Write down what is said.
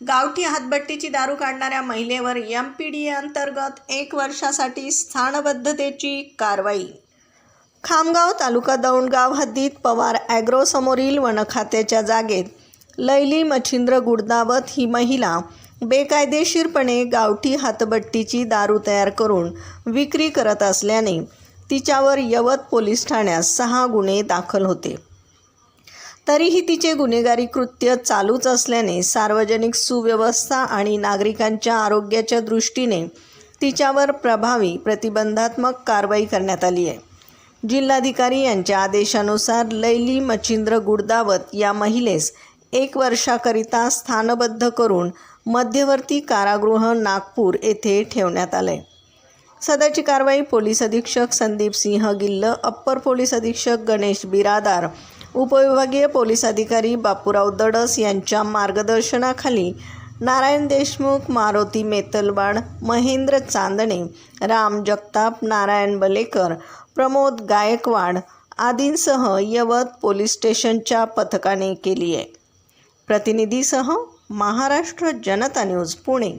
गावठी हातभट्टीची दारू काढणाऱ्या महिलेवर MPDA अंतर्गत 1 वर्षासाठी स्थानबद्धतेची कारवाई। खामगाव तालुका दौंडगाव हद्दीत पवार ॲग्रो समोरील वनखात्याच्या जागेत लैली मच्छिंद्र गुडदावत ही महिला बेकायदेशीरपणे गावठी हातभट्टीची दारू तयार करून विक्री करत असल्याने तिच्यावर यवत पोलीस ठाण्यात 6 गुन्हे दाखल होते। तरीही तिचे गुन्हेगारी कृत्य चालूच असल्याने सार्वजनिक सुव्यवस्था आणि नागरिकांच्या आरोग्याच्या दृष्टीने तिच्यावर प्रभावी प्रतिबंधात्मक कारवाई करण्यात आली आहे। जिल्हाधिकारी यांच्या आदेशानुसार लैली मच्छिंद्र गुडदावत या महिलेस 1 वर्षाकरिता स्थानबद्ध करून मध्यवर्ती कारागृह नागपूर येथे ठेवण्यात आले। सदरची कारवाई पोलीस अधीक्षक संदीप सिंह गिल्ल, अप्पर पोलीस अधीक्षक गणेश बिरादार, उपविभागीय पोलीस अधिकारी बापूराव दडस यांच्या मार्गदर्शनाखाली नारायण देशमुख, मारुती मेतलवाड, महेंद्र चांदणे, राम जगताप, नारायण बलेकर, प्रमोद गायकवाड आदींसह यवत पोलीस स्टेशनच्या पथकाने केली आहे। प्रतिनिधीसह महाराष्ट्र जनता न्यूज पुणे।